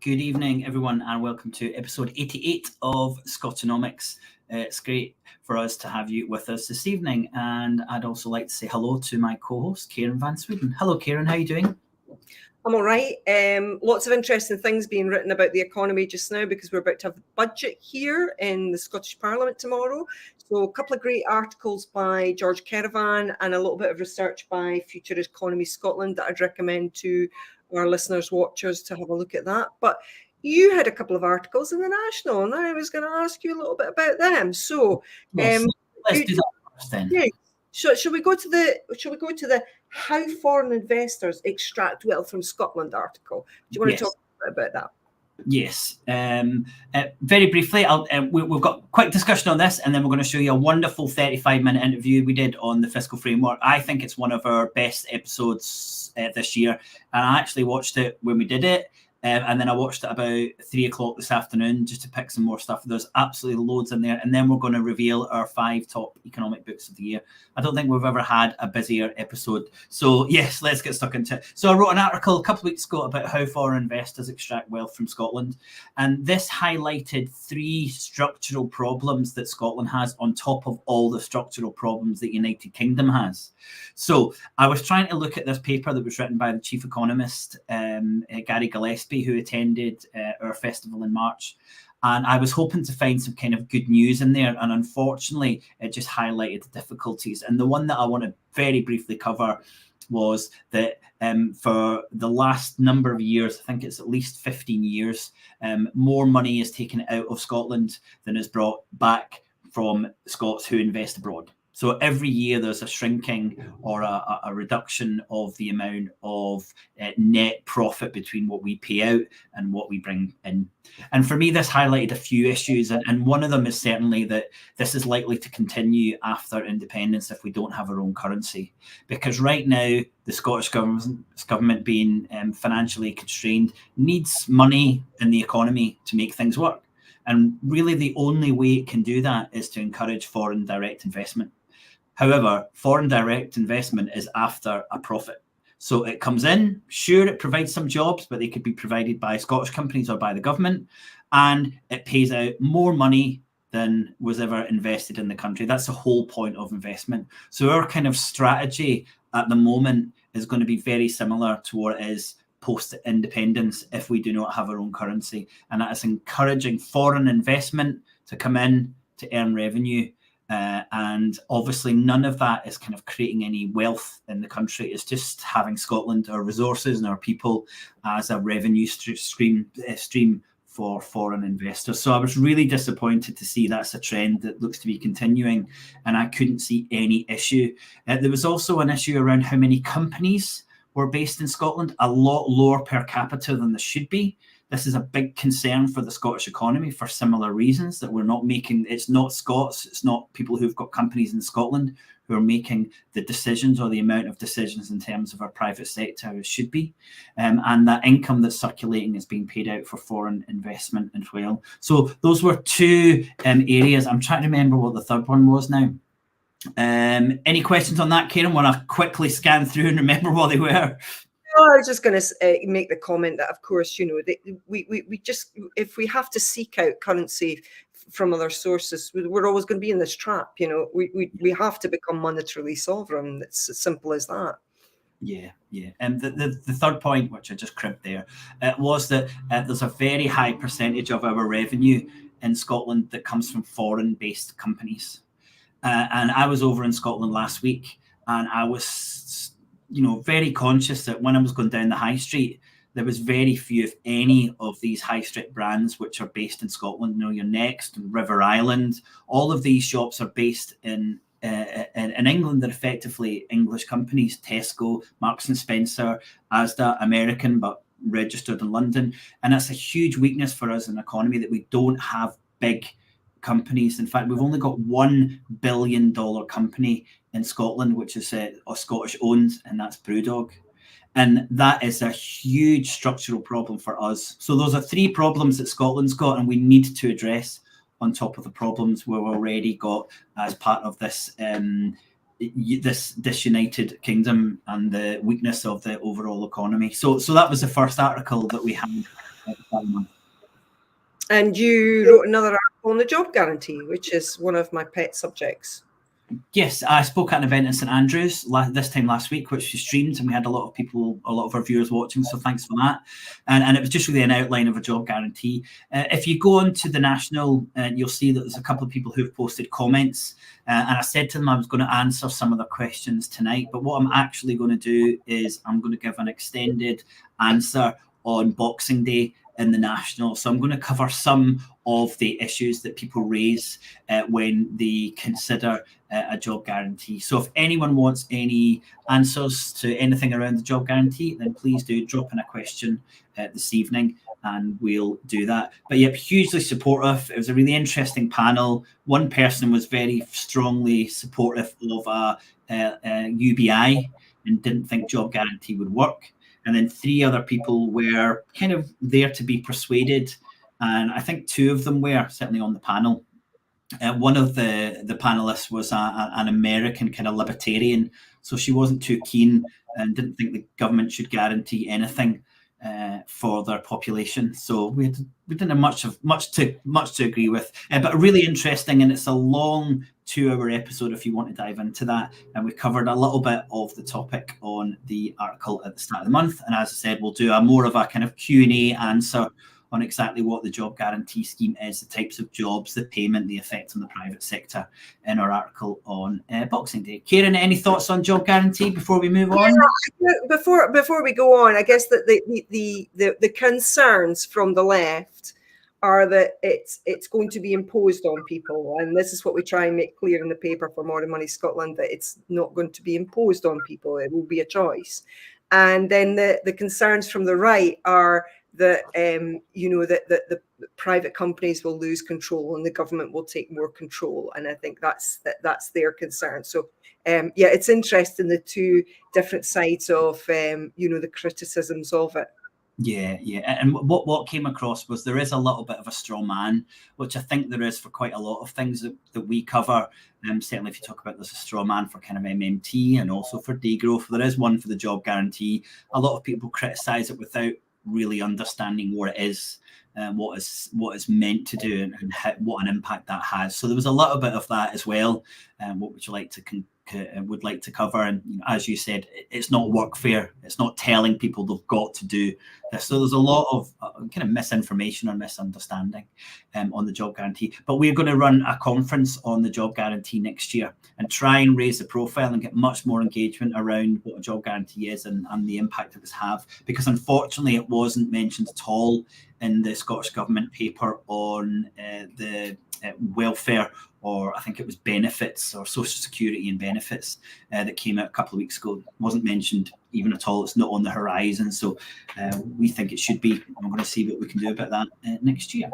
Good evening, everyone, and welcome to episode 88 of SCOTONOMICS. It's great for us to have you with us this evening, and I'd also like to say hello to my co-host, Karen Van Sweden. Hello, Karen, how are you doing? I'm all right. Lots of interesting things being written about the economy just now because we're about to have the budget here in the Scottish Parliament tomorrow. So a couple of great articles by George Caravan and a little bit of research by Future Economy Scotland that I'd recommend to our listeners, watchers to have a look at that. But you had a couple of articles in the National, and I was going to ask you a little bit about them. So yes, let's do that first then. Yeah. Shall we go to the how foreign investors extract wealth from Scotland article? Do you want to talk about that? Yes. Very briefly, we've got a quick discussion on this, and then we're going to show you a wonderful 35-minute interview we did on the fiscal framework. I think it's one of our best episodes this year, and I actually watched it when we did it. And then I watched it about 3 o'clock this afternoon just to pick some more stuff. There's absolutely loads in there. And then we're going to reveal our 5 top economic books of the year. I don't think we've ever had a busier episode. So yes, let's get stuck into it. So I wrote an article a couple of weeks ago about how foreign investors extract wealth from Scotland. And this highlighted 3 structural problems that Scotland has on top of all the structural problems that United Kingdom has. So I was trying to look at this paper that was written by the chief economist, Gary Gillespie, who attended our festival in March. And I was hoping to find some kind of good news in there. And unfortunately, it just highlighted the difficulties. And the one that I want to very briefly cover was that for the last number of years, I think it's at least 15 years, more money is taken out of Scotland than is brought back from Scots who invest abroad. So every year there's a shrinking or a reduction of the amount of net profit between what we pay out and what we bring in. And for me, this highlighted a few issues. And one of them is certainly that this is likely to continue after independence if we don't have our own currency. Because right now, the Scottish government being financially constrained needs money in the economy to make things work. And really the only way it can do that is to encourage foreign direct investment. However, foreign direct investment is after a profit. So it comes in, sure, it provides some jobs, but they could be provided by Scottish companies or by the government, and it pays out more money than was ever invested in the country. That's the whole point of investment. So our kind of strategy at the moment is going to be very similar to what it is post-independence if we do not have our own currency. And that is encouraging foreign investment to come in to earn revenue. And obviously none of that is kind of creating any wealth in the country. It's just having Scotland, our resources and our people as a revenue stream for foreign investors. So I was really disappointed to see that's a trend that looks to be continuing, and I couldn't see any issue. There was also an issue around how many companies were based in Scotland, a lot lower per capita than there should be. This is a big concern for the Scottish economy for similar reasons, that we're not making, it's not Scots, it's not people who've got companies in Scotland who are making the decisions or the amount of decisions in terms of our private sector as should be. And that income that's circulating is being paid out for foreign investment as well. So those were 2 areas. I'm trying to remember what the third one was now. Any questions on that, Karen? Want to quickly scan through and remember what they were? No, I was just going to make the comment that, of course, you know, we just, if we have to seek out currency from other sources, we're always going to be in this trap. You know, we have to become monetarily sovereign. It's as simple as that. Yeah. And the third point, which I just cribbed there, was that there's a very high percentage of our revenue in Scotland that comes from foreign-based companies. And I was over in Scotland last week, and I was, very conscious that when I was going down the high street, there was very few, if any, of these high street brands which are based in Scotland. Your Next and River Island, all of these shops are based in England. They're effectively English companies: Tesco, Marks and Spencer, Asda, American, but registered in London. And that's a huge weakness for us in an economy, that we don't have big companies. In fact, we've only got $1 billion company in Scotland, which is Scottish owned, and that's Brewdog. And that is a huge structural problem for us. So those are 3 problems that Scotland's got, and we need to address on top of the problems we've already got as part of this this United Kingdom and the weakness of the overall economy. So that was the first article that we had at the start of the month. And you wrote another article on the job guarantee, which is one of my pet subjects. Yes, I spoke at an event in St Andrews this time last week, which we streamed, and we had a lot of our viewers watching, so thanks for that. And it was just really an outline of a job guarantee. If you go onto the National, you'll see that there's a couple of people who've posted comments, and I said to them I was going to answer some of their questions tonight, but what I'm actually going to do is I'm going to give an extended answer on Boxing Day in the National. So I'm going to cover some of the issues that people raise when they consider a job guarantee. So if anyone wants any answers to anything around the job guarantee, then please do drop in a question this evening and we'll do that. But yep, hugely supportive. It was a really interesting panel. One person was very strongly supportive of a UBI and didn't think job guarantee would work. And then 3 other people were kind of there to be persuaded. And I think 2 of them were certainly on the panel. One of the panelists was an American kind of libertarian. So she wasn't too keen and didn't think the government should guarantee anything for their population. So we didn't have much to agree with, but really interesting. And it's a long 2-hour episode if you want to dive into that. And we covered a little bit of the topic on the article at the start of the month. And as I said, we'll do more of a kind of Q&A answer on exactly what the job guarantee scheme is, the types of jobs, the payment, the effect on the private sector in our article on Boxing Day. Kieran, any thoughts on job guarantee before we move on? Before we go on, I guess that the concerns from the left are that it's going to be imposed on people, and this is what we try and make clear in the paper for More Than Money Scotland, that it's not going to be imposed on people. It will be a choice. And then the concerns from the right are that that the private companies will lose control and the government will take more control, and I think that's their concern. So it's interesting, the 2 different sides of the criticisms of it. Yeah. And what came across was there is a little bit of a straw man, which I think there is for quite a lot of things that we cover. Certainly if you talk about there's a straw man for kind of MMT and also for degrowth. There is one for the job guarantee. A lot of people criticise it without really understanding what it is, what is meant to do, and what an impact that has. So there was a little bit of that as well. What would you like to would like to cover? And as you said, it's not workfare. It's not telling people they've got to do this. So there's a lot of kind of misinformation or misunderstanding on the job guarantee. But we're going to run a conference on the job guarantee next year and try and raise the profile and get much more engagement around what a job guarantee is and the impact it would have. Because unfortunately, it wasn't mentioned at all in the Scottish Government paper on the welfare, or I think it was benefits or social security and benefits that came out a couple of weeks ago. It wasn't mentioned even at all. It's not on the horizon. So we think it should be. I'm going to see what we can do about that next year.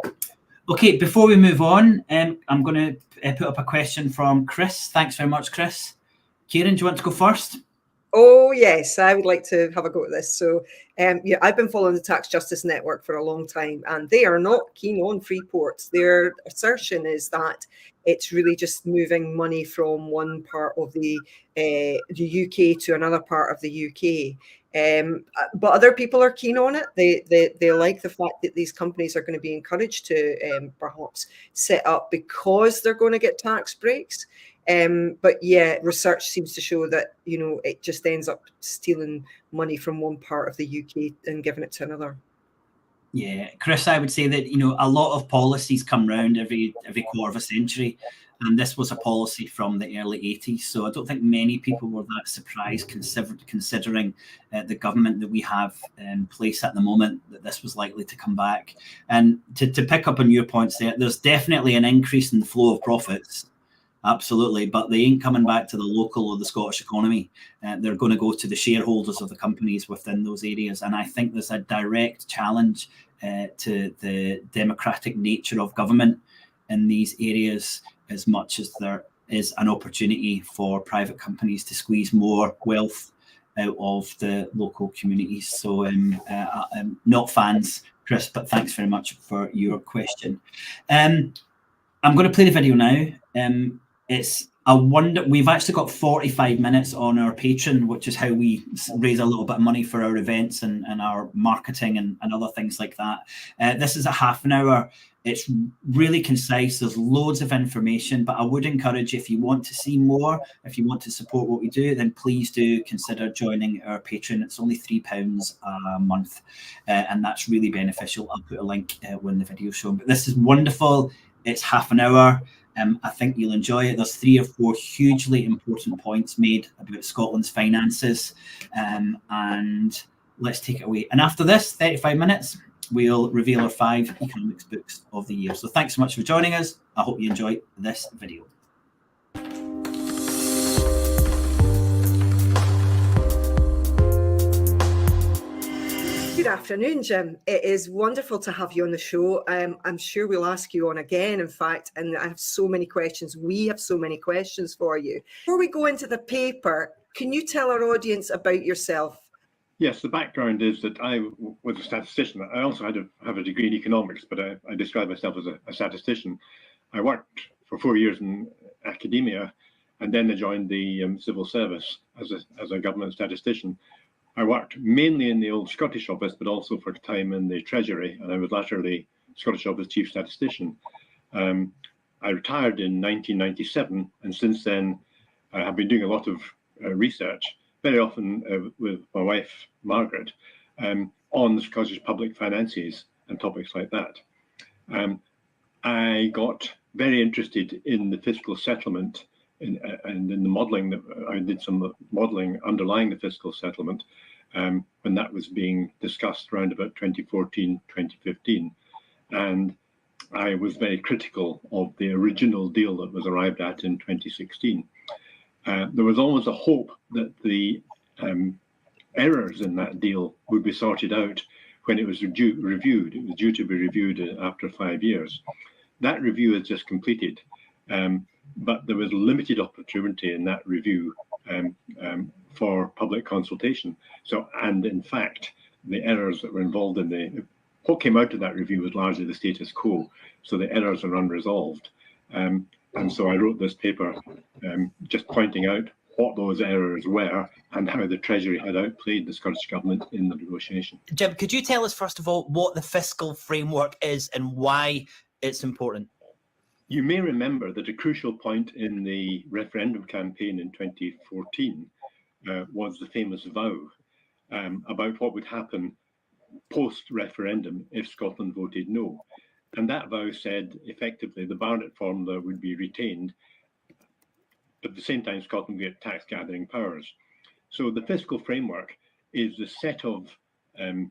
Okay, before we move on, I'm going to put up a question from Chris. Thanks very much, Chris. Kieran, do you want to go first? Oh, yes, I would like to have a go at this. So, I've been following the Tax Justice Network for a long time, and they are not keen on free ports. Their assertion is that it's really just moving money from one part of the UK to another part of the UK. But other people are keen on it. They like the fact that these companies are going to be encouraged to perhaps set up because they're going to get tax breaks. But yeah, research seems to show that, it just ends up stealing money from one part of the UK and giving it to another. Yeah, Chris, I would say that, a lot of policies come round every quarter of a century. And this was a policy from the early 80s. So I don't think many people were that surprised considering the government that we have in place at the moment, that this was likely to come back. And to pick up on your points there, there's definitely an increase in the flow of profits. Absolutely, but they ain't coming back to the local or the Scottish economy. They're going to go to the shareholders of the companies within those areas. And I think there's a direct challenge to the democratic nature of government in these areas, as much as there is an opportunity for private companies to squeeze more wealth out of the local communities. So I'm not fans, Chris, but thanks very much for your question. I'm going to play the video now. It's I wonder, we've actually got 45 minutes on our Patreon, which is how we raise a little bit of money for our events and our marketing and other things like that. This is a half an hour. It's really concise. There's loads of information, but I would encourage, if you want to see more, if you want to support what we do, then please do consider joining our Patreon. It's only £3 a month, and that's really beneficial. I'll put a link when the video's shown. But this is wonderful. It's half an hour. I think you'll enjoy it. There's 3 or 4 hugely important points made about Scotland's finances, and let's take it away. And after this 35 minutes, we'll reveal our 5 economics books of the year. So thanks so much for joining us. I hope you enjoy this video. Good afternoon, Jim. It is wonderful to have you on the show. I'm sure we'll ask you on again, in fact, and I have so many questions. We have so many questions for you. Before we go into the paper, can you tell our audience about yourself? Yes, the background is that I was a statistician. I also have a degree in economics, but I describe myself as a statistician. I worked for 4 years in academia, and then I joined the civil service as a government statistician. I worked mainly in the old Scottish office, but also for a time in the Treasury, and I was latterly Scottish Office Chief Statistician. I retired in 1997, and since then I have been doing a lot of research, very often with my wife, Margaret, on the Scottish public finances and topics like that. I got very interested in the fiscal settlement and in the modelling. That I did some modelling underlying the fiscal settlement when that was being discussed around about 2014, 2015. And I was very critical of the original deal that was arrived at in 2016. There was always a hope that the errors in that deal would be sorted out when it was reviewed. It was due to be reviewed after 5 years. That review is just completed, but there was limited opportunity in that review for public consultation. So, and in fact, the errors that were involved in what came out of that review was largely the status quo. So the errors are unresolved. And so I wrote this paper just pointing out what those errors were and how the Treasury had outplayed the Scottish Government in the negotiation. Jim, could you tell us, first of all, what the fiscal framework is and why it's important? You may remember that a crucial point in the referendum campaign in 2014 was the famous vow about what would happen post-referendum if Scotland voted no. And that vow said, effectively, the Barnett formula would be retained, but at the same time, Scotland would get tax-gathering powers. So the fiscal framework is a set of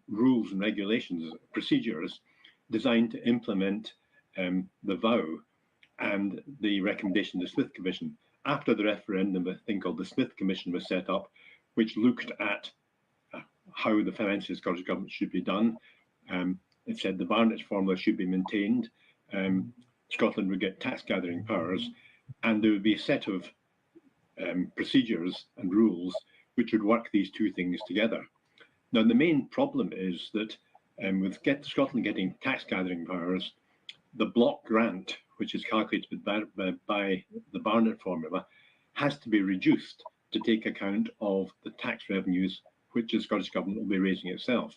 rules and regulations, procedures, designed to implement the vow and the recommendation of the Smith Commission. After the referendum, a thing called the Smith Commission was set up, which looked at how the finances of the Scottish Government should be done. It said the Barnett formula should be maintained, Scotland would get tax-gathering powers, and there would be a set of procedures and rules which would work these two things together. Now, the main problem is that with Scotland getting tax-gathering powers, the block grant, which is calculated by the Barnett formula, has to be reduced to take account of the tax revenues which the Scottish Government will be raising itself.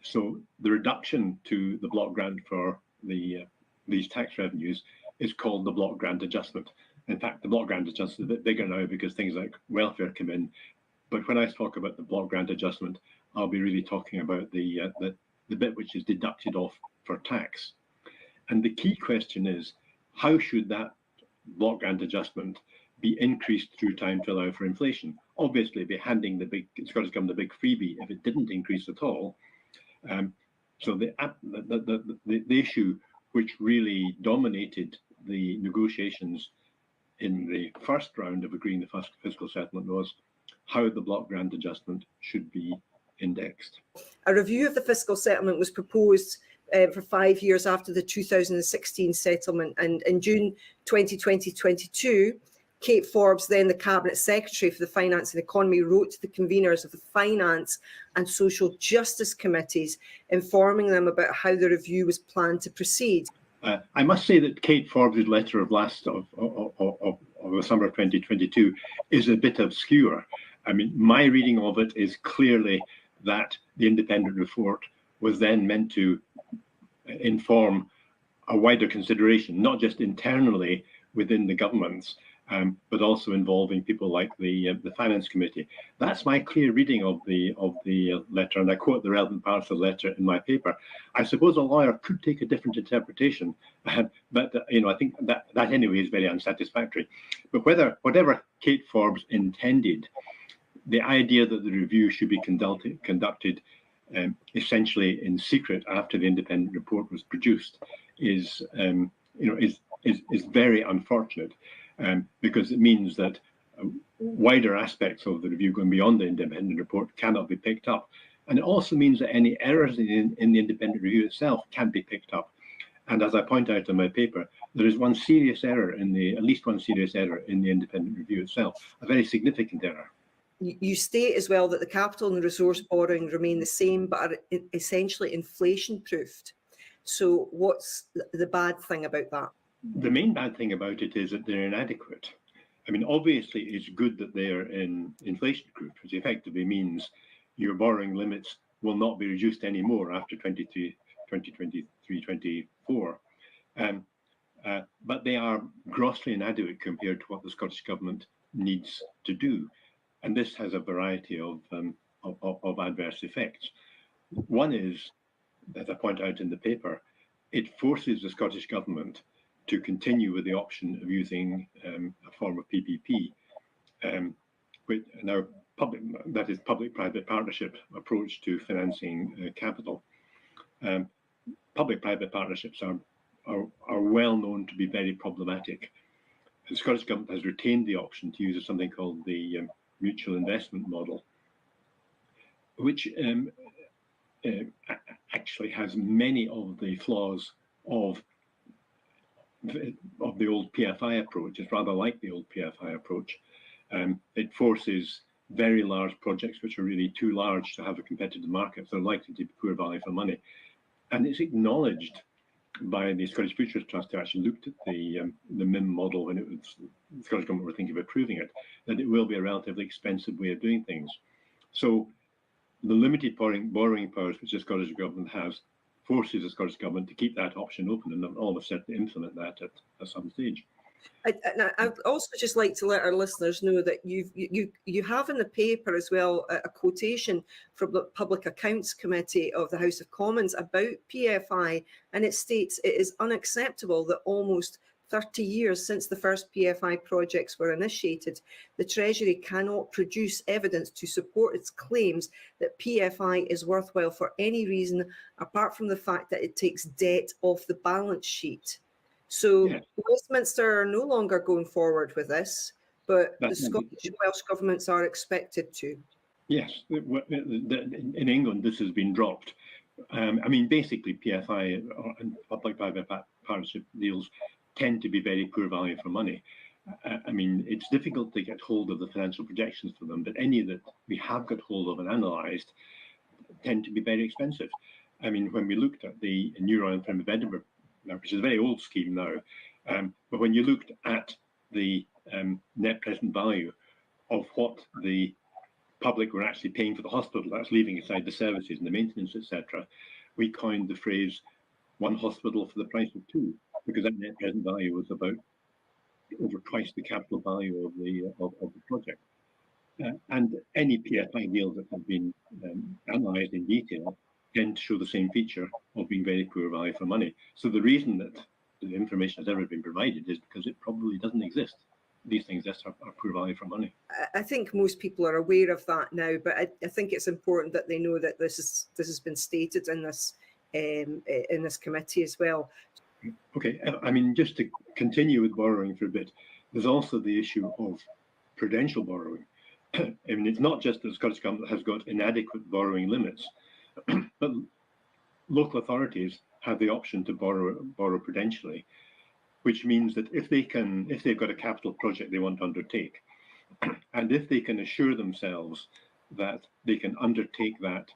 So the reduction to the block grant for these tax revenues is called the block grant adjustment. In fact, the block grant adjustment is a bit bigger now because things like welfare come in. But when I talk about the block grant adjustment, I'll be really talking about the bit which is deducted off for tax. And the key question is, how should that block grant adjustment be increased through time to allow for inflation? Obviously, it'd be handing the Scottish Government a big freebie if it didn't increase at all. So the issue which really dominated the negotiations in the first round of agreeing the fiscal settlement was how the block grant adjustment should be indexed. A review of the fiscal settlement was proposed for 5 years after the 2016 settlement, and in June 2022, Kate Forbes, then the Cabinet Secretary for the Finance and Economy, wrote to the conveners of the Finance and Social Justice Committees, informing them about how the review was planned to proceed. I must say that Kate Forbes' letter of the summer of 2022 is a bit obscure. I mean, my reading of it is clearly that the independent report was then meant to inform a wider consideration, not just internally within the governments, but also involving people like the Finance Committee. That's my clear reading of the letter, and I quote the relevant parts of the letter in my paper. I suppose a lawyer could take a different interpretation, but I think that anyway is very unsatisfactory. But whatever Kate Forbes intended, the idea that the review should be conducted essentially in secret after the independent report was produced is very unfortunate, because it means that wider aspects of the review going beyond the independent report cannot be picked up, and it also means that any errors in the independent review itself can't be picked up. And as I point out in my paper, there is at least one serious error in the independent review itself, a very significant error. You state as well that the capital and the resource borrowing remain the same, but are essentially inflation proofed. So what's the bad thing about that? The main bad thing about it is that they're inadequate. I mean, obviously it's good that they're inflation proofed, which effectively means your borrowing limits will not be reduced anymore after 2023-24. But they are grossly inadequate compared to what the Scottish Government needs to do. And this has a variety of adverse effects. One is, as I point out in the paper, it forces the Scottish Government to continue with the option of using a form of PPP, which now that is public-private partnership approach to financing capital. Public-private partnerships are well known to be very problematic. The Scottish Government has retained the option to use something called the mutual investment model, which actually has many of the flaws of the old PFI approach. It's rather like the old PFI approach. It forces very large projects, which are really too large to have a competitive market. They're likely to be poor value for money. And it's acknowledged by the Scottish Futures Trust, who actually looked at the MIM model when the Scottish Government were thinking of approving it, that it will be a relatively expensive way of doing things. So the limited borrowing powers which the Scottish Government has forces the Scottish Government to keep that option open and almost certainly implement that at some stage. I'd also just like to let our listeners know that you have in the paper as well a quotation from the Public Accounts Committee of the House of Commons about PFI, and it states it is unacceptable that almost 30 years since the first PFI projects were initiated, the Treasury cannot produce evidence to support its claims that PFI is worthwhile for any reason apart from the fact that it takes debt off the balance sheet. So yeah. Westminster are no longer going forward with this, but the Scottish and Welsh governments are expected to. Yes, in England this has been dropped. I mean, basically PFI and public-private partnership deals tend to be very poor value for money. I mean, it's difficult to get hold of the financial projections for them, but any that we have got hold of and analysed tend to be very expensive. I mean, when we looked at the New Royal Firm of Edinburgh, which is a very old scheme now, but when you looked at the net present value of what the public were actually paying for the hospital, that's leaving aside the services and the maintenance, etc., we coined the phrase "one hospital for the price of two," because that net present value was about over twice the capital value of the project. And any PFI deals that have been analysed in detail tend to show the same feature of being very poor value for money. So the reason that the information has ever been provided is because it probably doesn't exist. These things just are poor value for money. I think most people are aware of that now, but I think it's important that they know that this has been stated in this committee as well. Okay, I mean, just to continue with borrowing for a bit, there's also the issue of prudential borrowing. I mean, it's not just that the Scottish Government has got inadequate borrowing limits, but local authorities have the option to borrow prudentially, which means that if they've got a capital project they want to undertake, and if they can assure themselves that they can undertake that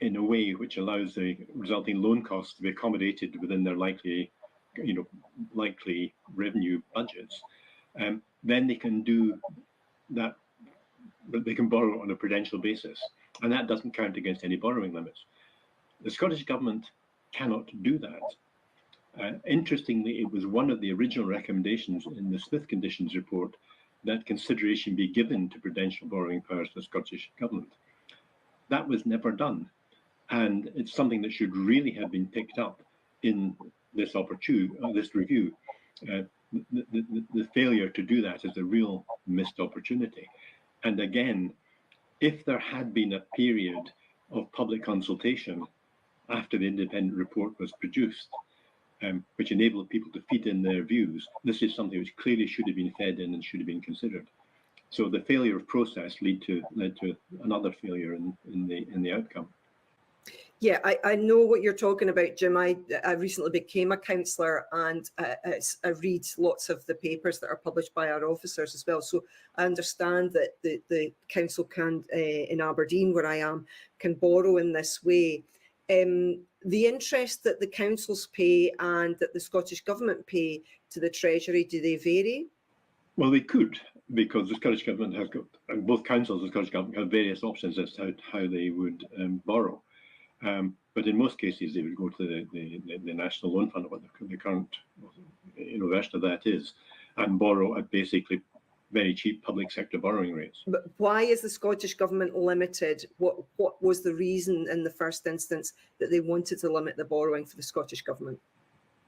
in a way which allows the resulting loan costs to be accommodated within their likely revenue budgets, then they can do that, but they can borrow on a prudential basis, and that doesn't count against any borrowing limits. The Scottish Government cannot do that. Interestingly, it was one of the original recommendations in the Smith Conditions report that consideration be given to prudential borrowing powers to the Scottish Government. That was never done, and it's something that should really have been picked up in this review. The failure to do that is a real missed opportunity. And again, if there had been a period of public consultation after the independent report was produced, which enabled people to feed in their views, this is something which clearly should have been fed in and should have been considered. So the failure of process led to another failure in the outcome. Yeah, I know what you're talking about, Jim. I recently became a councillor, and I read lots of the papers that are published by our officers as well. So I understand that the council can, in Aberdeen, where I am, can borrow in this way. The interest that the councils pay and that the Scottish Government pay to the Treasury, do they vary? Well, they could, because the Scottish Government has got, and both councils and the Scottish Government have various options as to how they would borrow. But in most cases, they would go to the National Loan Fund, or what the current version of that is, and borrow at basically very cheap public sector borrowing rates. But why is the Scottish Government limited? What was the reason in the first instance that they wanted to limit the borrowing for the Scottish Government?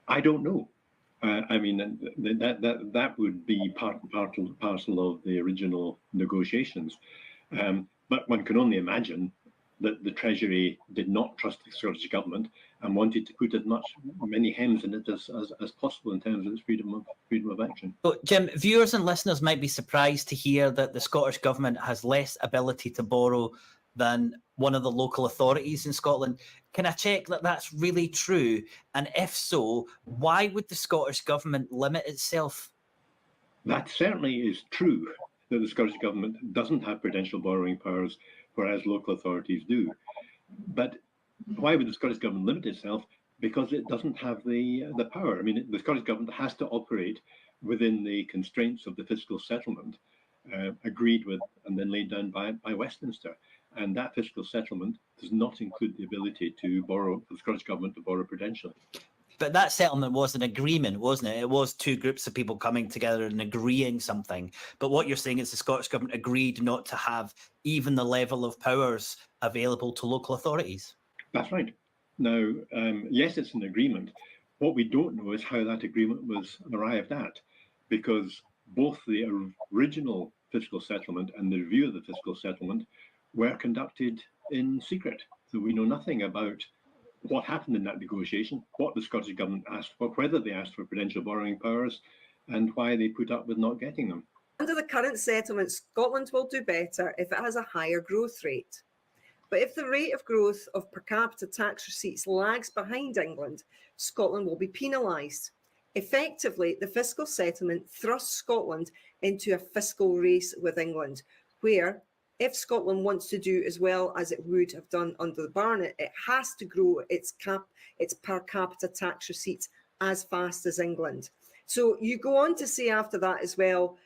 I don't know. I mean, that would be part and parcel of the original negotiations. But one can only imagine that the Treasury did not trust the Scottish Government and wanted to put as many hems in it as possible in terms of its freedom of action. So, Jim, viewers and listeners might be surprised to hear that the Scottish Government has less ability to borrow than one of the local authorities in Scotland. Can I check that that's really true? And if so, why would the Scottish Government limit itself? That certainly is true, that the Scottish Government doesn't have prudential borrowing powers, whereas local authorities do. But why would the Scottish Government limit itself? Because it doesn't have the power. I mean, the Scottish Government has to operate within the constraints of the fiscal settlement agreed with and then laid down by Westminster. And that fiscal settlement does not include the ability to borrow, for the Scottish Government to borrow prudentially. But that settlement was an agreement, wasn't it? It was two groups of people coming together and agreeing something. But what you're saying is the Scottish Government agreed not to have even the level of powers available to local authorities. That's right. Now, yes, it's an agreement. What we don't know is how that agreement was arrived at, because both the original fiscal settlement and the review of the fiscal settlement were conducted in secret. So we know nothing about what happened in that negotiation, what the Scottish Government asked for, whether they asked for prudential borrowing powers, and why they put up with not getting them. Under the current settlement, Scotland will do better if it has a higher growth rate. But if the rate of growth of per capita tax receipts lags behind England, Scotland will be penalised. Effectively, the fiscal settlement thrusts Scotland into a fiscal race with England, where if Scotland wants to do as well as it would have done under the Barnett, it has to grow its per capita tax receipts as fast as England. So you go on to say after that as well,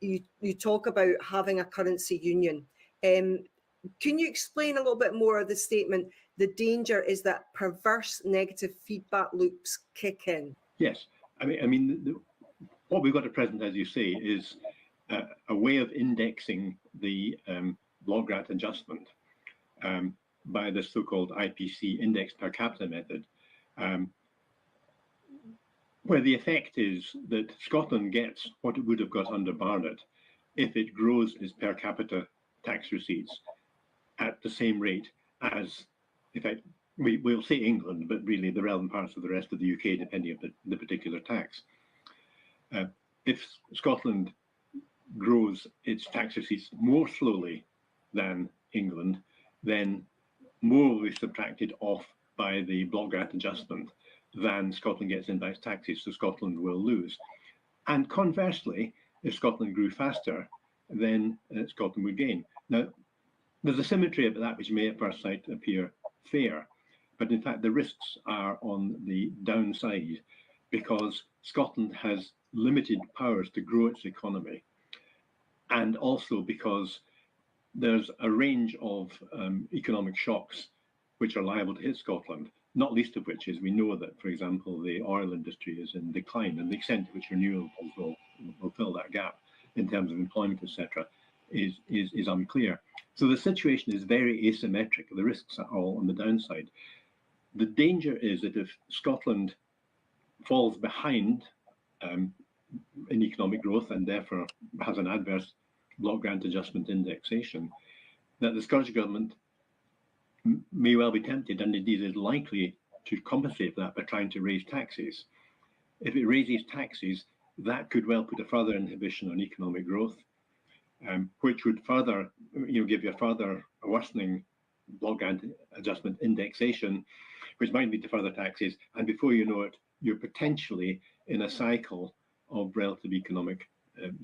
you talk about having a currency union. Can you explain a little bit more of the statement? The danger is that perverse negative feedback loops kick in. Yes, I mean, what we've got at present, as you say, is a way of indexing the log grant adjustment by the so-called IPC index per capita method, where the effect is that Scotland gets what it would have got under Barnett if it grows its per capita tax receipts at the same rate as, in fact, we'll say England, but really the relevant parts of the rest of the UK, depending on the particular tax. If Scotland grows its tax receipts more slowly than England, then more will be subtracted off by the block grant adjustment than Scotland gets in by its taxes, so Scotland will lose. And conversely, if Scotland grew faster, then Scotland would gain. Now, there's a symmetry about that which may at first sight appear fair, but in fact the risks are on the downside. because Scotland has limited powers to grow its economy, and also because there's a range of economic shocks which are liable to hit Scotland, not least of which is we know that, for example, the oil industry is in decline, and the extent to which renewables will fill that gap in terms of employment, etc., is unclear. So the situation is very asymmetric. The risks are all on the downside. The danger is that if Scotland falls behind in economic growth and therefore has an adverse block grant adjustment indexation, that the Scottish Government may well be tempted, and indeed is likely, to compensate for that by trying to raise taxes. If it raises taxes, that could well put a further inhibition on economic growth, which would further, give you a further worsening block grant adjustment indexation, which might lead to further taxes, and before you know it, you're potentially in a cycle of relative economic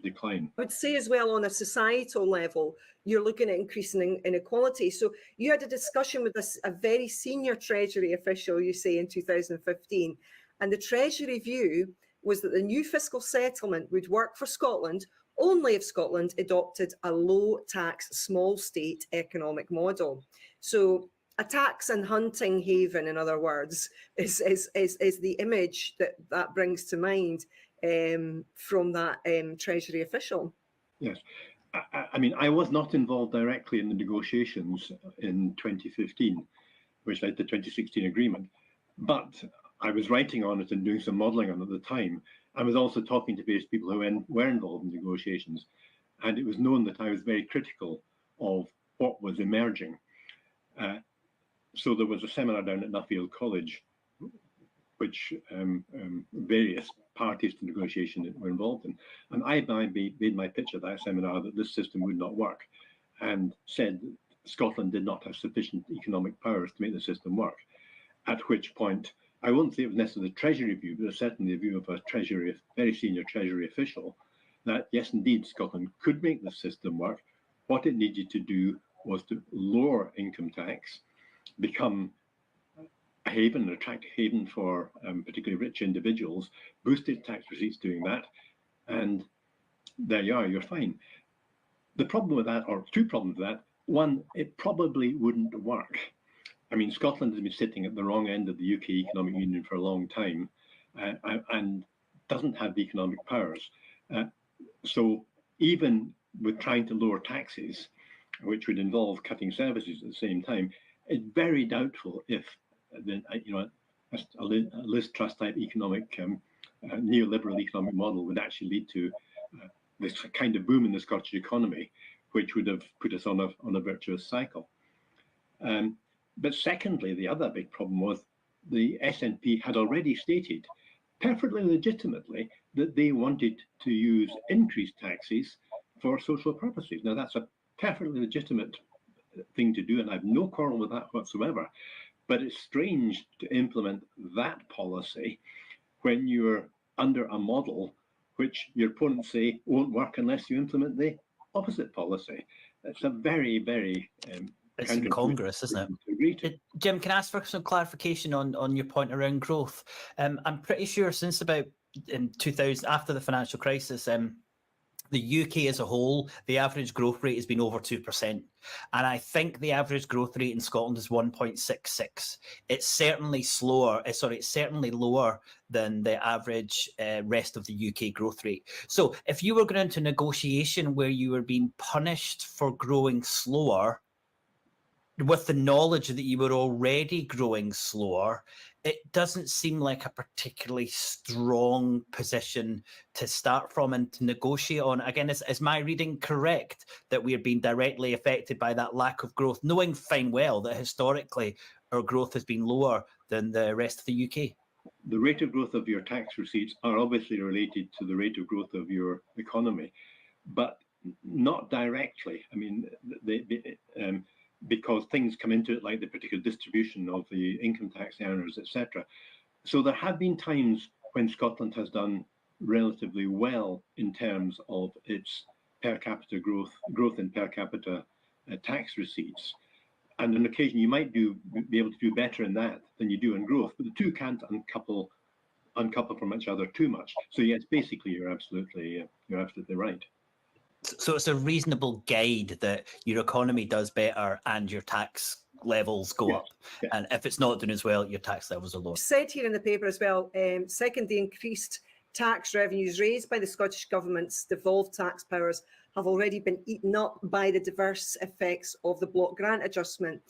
decline. I would say as well, on a societal level, you're looking at increasing inequality. So you had a discussion with a very senior Treasury official, you say, in 2015, and the Treasury view was that the new fiscal settlement would work for Scotland only if Scotland adopted a low-tax, small-state economic model. So a tax and hunting haven, in other words, is the image that brings to mind from that Treasury official. Yes. I mean, I was not involved directly in the negotiations in 2015, which led to the 2016 agreement, but I was writing on it and doing some modelling on it at the time. I was also talking to various people who were involved in negotiations, and it was known that I was very critical of what was emerging. So there was a seminar down at Nuffield College, which various parties to negotiation were involved in. And I made my pitch at that seminar that this system would not work, and said Scotland did not have sufficient economic powers to make the system work. At which point, I won't say it was necessarily the Treasury view, but certainly the view of a very senior Treasury official, that yes, indeed, Scotland could make the system work. What it needed to do was to lower income tax, become a haven, an attractive haven for particularly rich individuals, boosted tax receipts doing that, and there you are, you're fine. The problem with that, or two problems with that: one, it probably wouldn't work. I mean, Scotland has been sitting at the wrong end of the UK economic union for a long time, and doesn't have the economic powers. So even with trying to lower taxes, which would involve cutting services at the same time, it's very doubtful if a Liz Truss type economic neoliberal economic model would actually lead to this kind of boom in the Scottish economy, which would have put us on a virtuous cycle. But secondly, the other big problem was the SNP had already stated perfectly legitimately that they wanted to use increased taxes for social purposes. Now, that's a perfectly legitimate thing to do, and I have no quarrel with that whatsoever. But it's strange to implement that policy when you're under a model which your opponents say won't work unless you implement the opposite policy. It's a very, very it's incongruous, isn't it? Jim, can I ask for some clarification on your point around growth? I'm pretty sure since about in 2000, after the financial crisis, the UK as a whole, the average growth rate has been over 2%. And I think the average growth rate in Scotland is 1.66. It's certainly it's certainly lower than the average rest of the UK growth rate. So if you were going into negotiation where you were being punished for growing slower, with the knowledge that you were already growing slower, it doesn't seem like a particularly strong position to start from and to negotiate on. Again, is my reading correct that we are being directly affected by that lack of growth, knowing fine well that historically our growth has been lower than the rest of the UK? The rate of growth of your tax receipts are obviously related to the rate of growth of your economy, but not directly. I mean, because things come into it like the particular distribution of the income tax earners, etc. So there have been times when Scotland has done relatively well in terms of its per capita growth in per capita tax receipts. And on occasion you might be able to do better in that than you do in growth, but the two can't uncouple uncouple from each other too much. So yes, basically you're absolutely right. So it's a reasonable guide that your economy does better and your tax levels go up. Yeah. And if it's not doing as well, your tax levels are lower. Said here in the paper as well, second, the increased tax revenues raised by the Scottish Government's devolved tax powers have already been eaten up by the diverse effects of the block grant adjustment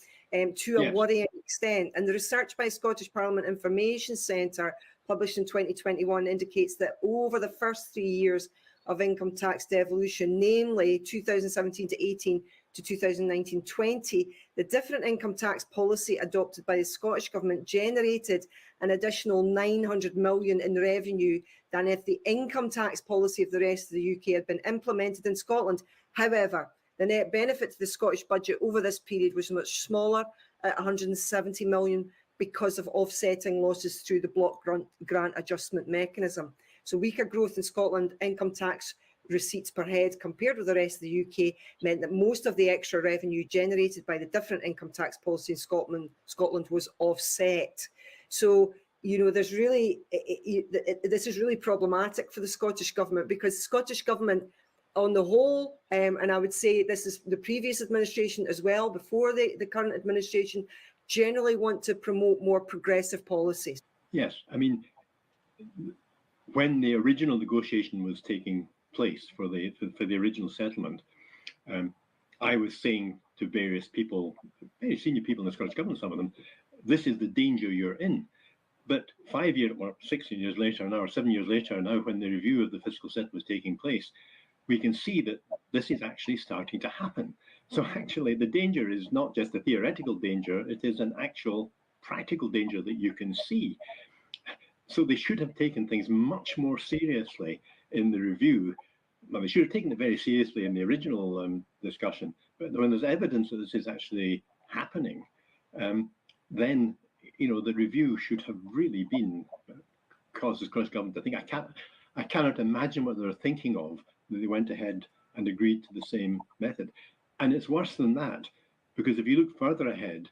to a worrying extent. And the research by Scottish Parliament Information Centre, published in 2021, indicates that over the first 3 years of income tax devolution, namely 2017 to 18 to 2019-20, the different income tax policy adopted by the Scottish Government generated an additional 900 million in revenue than if the income tax policy of the rest of the UK had been implemented in Scotland. However, the net benefit to the Scottish budget over this period was much smaller, at 170 million, because of offsetting losses through the block grant adjustment mechanism. So weaker growth in Scotland income tax receipts per head compared with the rest of the UK meant that most of the extra revenue generated by the different income tax policy in Scotland was offset. So, you know, there's really, this is really problematic for the Scottish Government, because the Scottish Government on the whole, and I would say this is the previous administration as well, before the current administration, generally want to promote more progressive policies. Yes, I mean, when the original negotiation was taking place for the original settlement, I was saying to various people, very senior people in the Scottish Government, some of them, this is the danger you're in. But 5 years or 16 years later now, or 7 years later now, when the review of the fiscal settlement was taking place, we can see that this is actually starting to happen. So actually the danger is not just a theoretical danger, it is an actual practical danger that you can see. So they should have taken things much more seriously in the review. Well, they should have taken it very seriously in the original discussion. But when there's evidence that this is actually happening, then, you know, the review should have really been caused the Scottish Government to think. I cannot imagine what they're thinking of, that they went ahead and agreed to the same method. And it's worse than that, because if you look further ahead,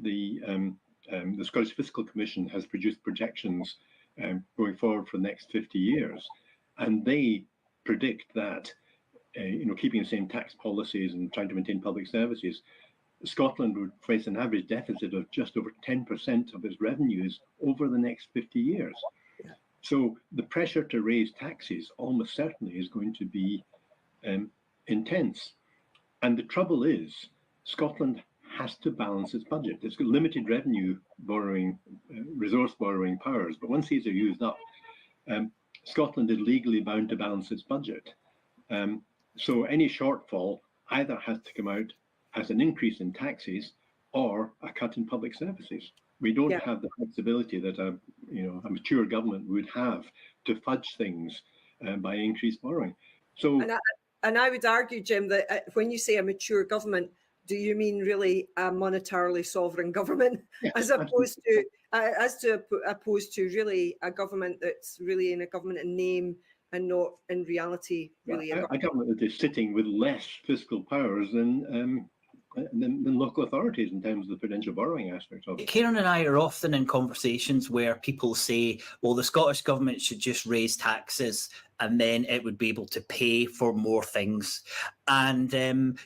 the Scottish Fiscal Commission has produced projections going forward for the next 50 years, and they predict that, you know, keeping the same tax policies and trying to maintain public services, Scotland would face an average deficit of just over 10% of its revenues over the next 50 years. Yeah. So the pressure to raise taxes almost certainly is going to be intense. And the trouble is, Scotland has to balance its budget. It's got limited revenue borrowing, resource borrowing powers, but once these are used up, Scotland is legally bound to balance its budget. So any shortfall either has to come out as an increase in taxes or a cut in public services. We don't have the flexibility that a mature government would have to fudge things by increased borrowing. So, and I would argue, Jim, that when you say a mature government, do you mean really a monetarily sovereign government, as opposed to really a government that's really in a government in name and not in reality really a government that is sitting with less fiscal powers than local authorities in terms of the prudential borrowing aspect of it. Kieran and I are often in conversations where people say, well, the Scottish Government should just raise taxes and then it would be able to pay for more things. And,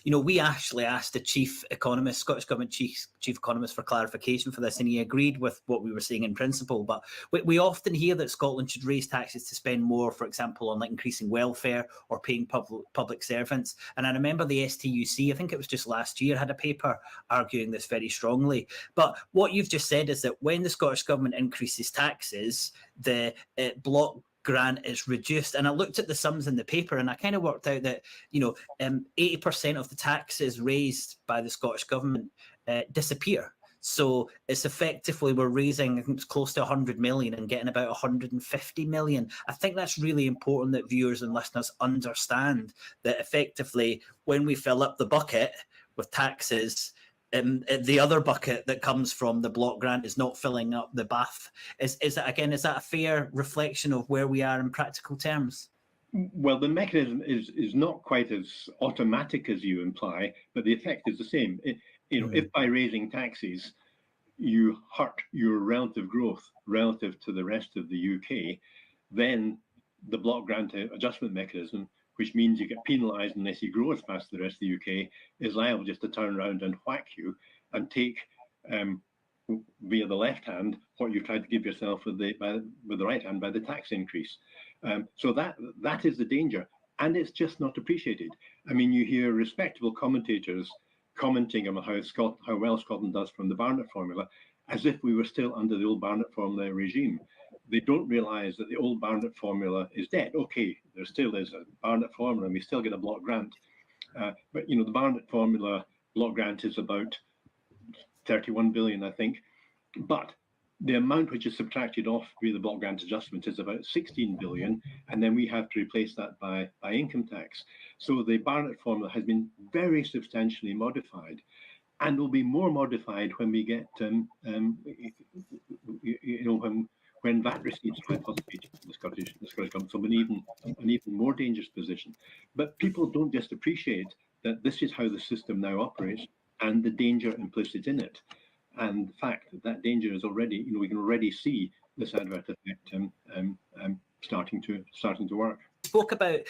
you know, we actually asked the chief economist, Scottish Government chief economist, for clarification for this, and he agreed with what we were saying in principle. But we often hear that Scotland should raise taxes to spend more, for example, on like increasing welfare or paying public servants. And I remember the STUC, I think it was just last year, had a paper arguing this very strongly. But what you've just said is that when the Scottish Government increases taxes, the block grant is reduced. And I looked at the sums in the paper and I kind of worked out that, you know, 80% of the taxes raised by the Scottish Government disappear. So it's effectively, we're raising, I think it's close to 100 million and getting about 150 million. I think that's really important that viewers and listeners understand that effectively when we fill up the bucket with taxes, the other bucket that comes from the block grant is not filling up the bath. Is that a fair reflection of where we are in practical terms? Well, the mechanism is not quite as automatic as you imply, but the effect is the same. If by raising taxes, you hurt your relative growth relative to the rest of the UK, then the block grant adjustment mechanism, which means you get penalised unless you grow as fast as the rest of the UK, is liable just to turn around and whack you and take via the left hand what you tried to give yourself with the right hand by the tax increase. So that is the danger, and it's just not appreciated. I mean, you hear respectable commentators commenting on how well Scotland does from the Barnett formula, as if we were still under the old Barnett formula regime. They don't realise that the old Barnett formula is dead. Okay, there still is a Barnett formula, and we still get a block grant. But the Barnett formula block grant is about 31 billion, I think. But the amount which is subtracted off via the block grant adjustment is about 16 billion, and then we have to replace that by income tax. So the Barnett formula has been very substantially modified, and will be more modified when we get, when VAT receipts are hypothecated in the Scottish government, so an even more dangerous position. But people don't just appreciate that this is how the system now operates and the danger implicit in it. And the fact that danger is already, we can already see this adverse effect starting to work. Spoke about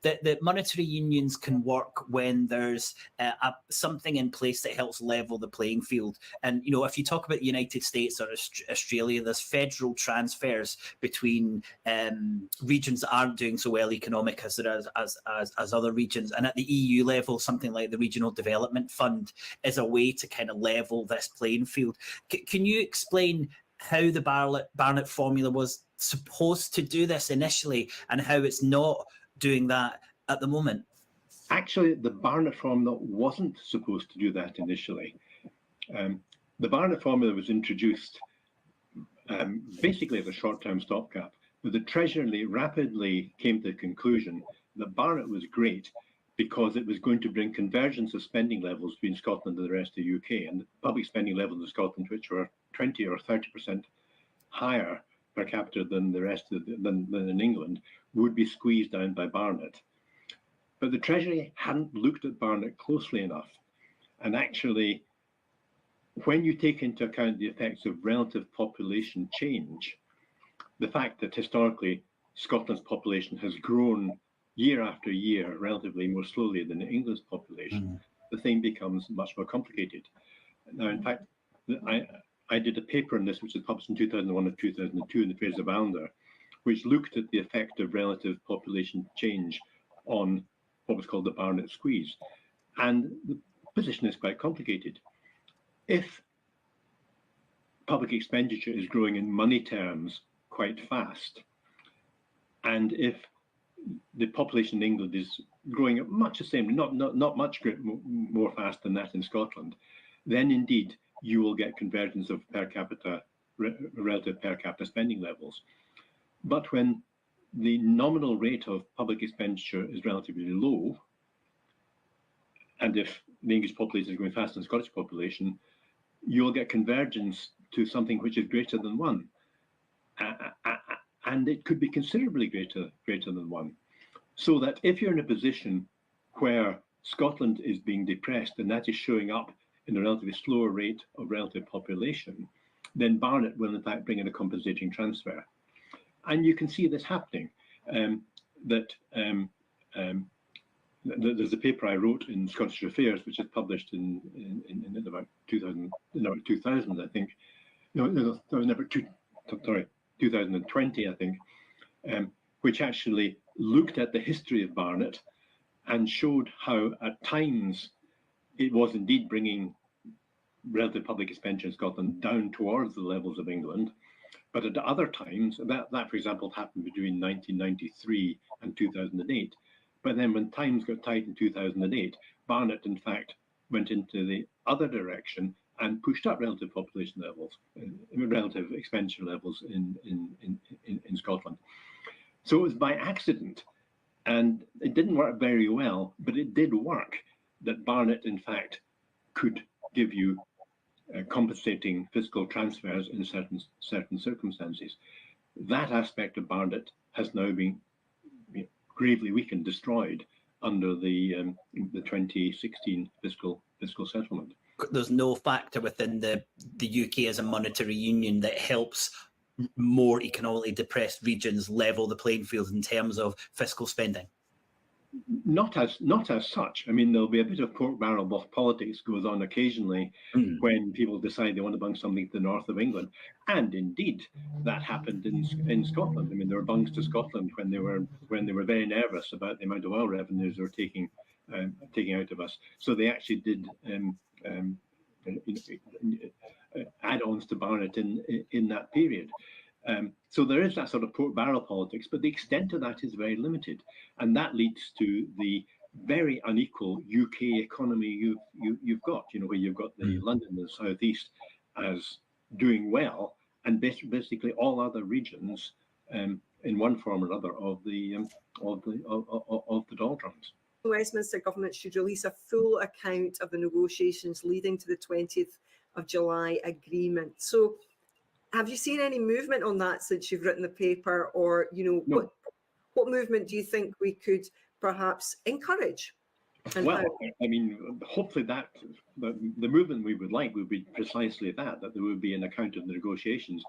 that monetary unions can work when there's something in place that helps level the playing field. And if you talk about the United States or Australia, there's federal transfers between regions that aren't doing so well economic as there as other regions. And at the EU level, something like the Regional Development Fund is a way to kind of level this playing field. Can you explain how the Barnett formula was supposed to do this initially and how it's not doing that at the moment? Actually, the Barnett formula wasn't supposed to do that initially. The Barnett formula was introduced basically as a short-term stopgap, but the Treasury rapidly came to the conclusion that Barnett was great because it was going to bring convergence of spending levels between Scotland and the rest of the UK, and the public spending levels of Scotland, which were 20 or 30% higher per capita than the rest of than in England, would be squeezed down by Barnett. But the Treasury hadn't looked at Barnett closely enough. And actually, when you take into account the effects of relative population change, the fact that historically Scotland's population has grown year after year relatively more slowly than England's population, the thing becomes much more complicated. Now, in fact, I did a paper on this, which was published in 2001 and 2002 in the Fraser Vallender, which looked at the effect of relative population change on what was called the Barnett squeeze. And the position is quite complicated. If public expenditure is growing in money terms quite fast, and if the population in England is growing at much the same, not much more fast than that in Scotland, then indeed you will get convergence of relative per capita spending levels. But when the nominal rate of public expenditure is relatively low, and if the English population is growing faster than the Scottish population, you'll get convergence to something which is greater than 1. And it could be considerably greater than 1. So that if you're in a position where Scotland is being depressed, and that is showing up in a relatively slower rate of relative population, then Barnett will in fact bring in a compensating transfer. And you can see this happening. There's a paper I wrote in Scottish Affairs, which is published in about 2000, I think. No, that was never 2020, I think, which actually looked at the history of Barnett and showed how at times it was indeed bringing relative public expenditure in Scotland down towards the levels of England, but at other times, that for example happened between 1993 and 2008. But then when times got tight in 2008, Barnett in fact went into the other direction and pushed up relative population levels, relative expenditure levels in Scotland. So it was by accident, and it didn't work very well, but it did work, that Barnett in fact could give you compensating fiscal transfers in certain circumstances. That aspect of Barnett has now been gravely weakened, destroyed under the 2016 fiscal settlement. there's no factor within the UK as a monetary union that helps more economically depressed regions level the playing field in terms of fiscal spending? Not as such. I mean, there'll be a bit of pork barrel politics goes on occasionally when people decide they want to bung something to the north of England, and indeed that happened in Scotland. I mean, there were bungs to Scotland when they were very nervous about the amount of oil revenues they were taking out of us. So they actually did add-ons to Barnett in that period. So there is that sort of pork barrel politics, but the extent of that is very limited, and that leads to the very unequal UK economy you've got. You know, where you've got the London and the South East as doing well, and basically all other regions in one form or another of the doldrums. The Westminster government should release a full account of the negotiations leading to the 20th of July agreement. So, have you seen any movement on that since you've written the paper, or no. what movement do you think we could perhaps encourage? Well, I mean, hopefully that the movement we would like would be precisely that there would be an account of the negotiations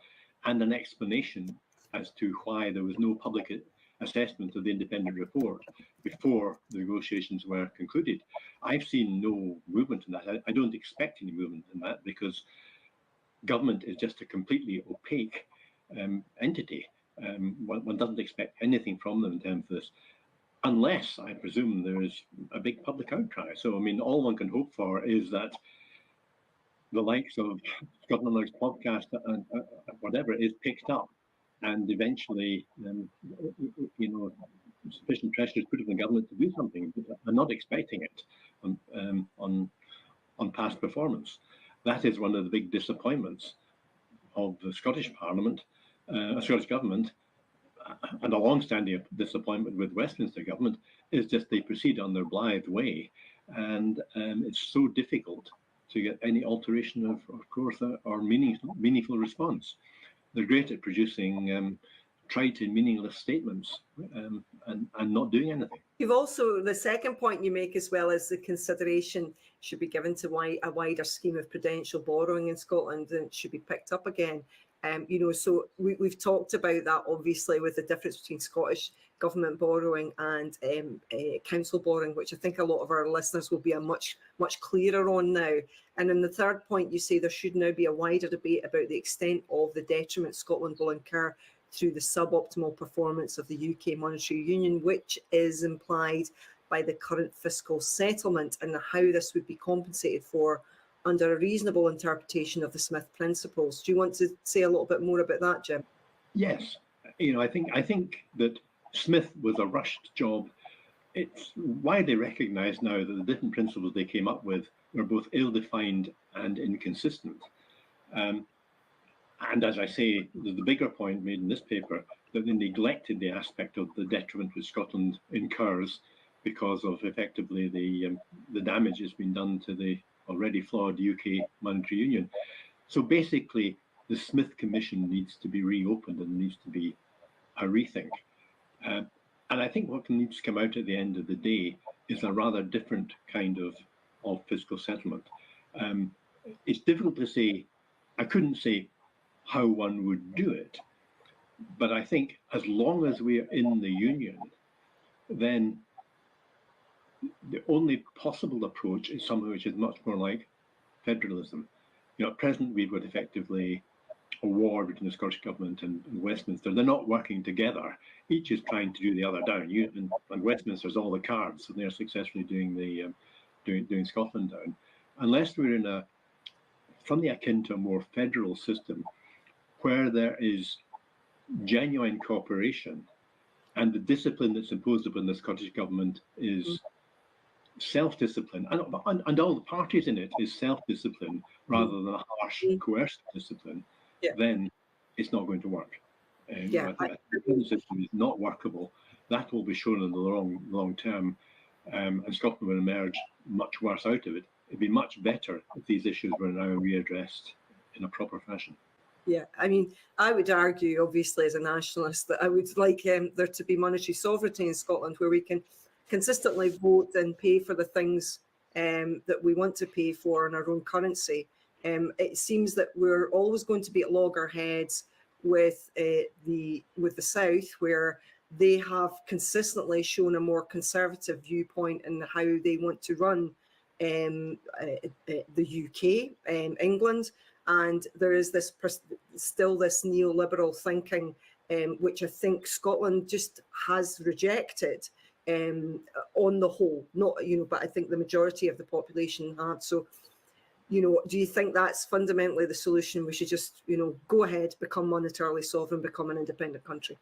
and an explanation as to why there was no public assessment of the independent report before the negotiations were concluded. I've seen no movement in that. I don't expect any movement in that, because government is just a completely opaque entity. One doesn't expect anything from them in terms of this, unless, I presume, there is a big public outcry. So, I mean, all one can hope for is that the likes of SCOTONOMICS podcast and whatever is picked up, and eventually, sufficient pressure is put on the government to do something. But I'm not expecting it on past performance. That is one of the big disappointments of the Scottish Parliament, Scottish Government, and a long-standing disappointment with Westminster Government is just they proceed on their blithe way, and it's so difficult to get any alteration of course or meaningful response. They're great at producing trite and meaningless statements and not doing anything. You've also, the second point you make as well, is the consideration should be given to a wider scheme of prudential borrowing in Scotland, and it should be picked up again. So we've talked about that, obviously, with the difference between Scottish government borrowing and council borrowing, which I think a lot of our listeners will be much clearer on now. And in the third point, you say there should now be a wider debate about the extent of the detriment Scotland will incur through the suboptimal performance of the UK monetary union, which is implied by the current fiscal settlement, and how this would be compensated for under a reasonable interpretation of the Smith principles. Do you want to say a little bit more about that, Jim? Yes. I think that Smith was a rushed job. It's widely recognised now that the different principles they came up with were both ill-defined and inconsistent. And as I say, there's the bigger point made in this paper that they neglected the aspect of the detriment which Scotland incurs because of effectively the damage that's been done to the already flawed UK monetary union. So basically, the Smith Commission needs to be reopened and needs to be a rethink. And I think what needs to come out at the end of the day is a rather different kind of fiscal settlement. It's difficult to say. I couldn't say how one would do it, but I think as long as we are in the union, then the only possible approach is something which is much more like federalism. At present, we've got effectively a war between the Scottish Government and Westminster. They're not working together. Each is trying to do the other down. And Westminster's all the cards, so they're successfully doing doing Scotland down. Unless we're in something akin to a more federal system, where there is genuine cooperation, and the discipline that's imposed upon the Scottish Government is self-discipline, and all the parties in it is self-discipline rather than a harsh coercive discipline, then it's not going to work. The system is not workable. That will be shown in the long term, and Scotland will emerge much worse out of it. It'd be much better if these issues were now readdressed in a proper fashion. Yeah, I mean, I would argue, obviously, as a nationalist, that I would like there to be monetary sovereignty in Scotland, where we can consistently vote and pay for the things that we want to pay for in our own currency. It seems that we're always going to be at loggerheads with the South, where they have consistently shown a more conservative viewpoint in how they want to run the UK, England, and there is still this neoliberal thinking, which I think Scotland just has rejected on the whole. Not, but I think the majority of the population have. So, do you think that's fundamentally the solution? We should just, go ahead, become monetarily sovereign, become an independent country.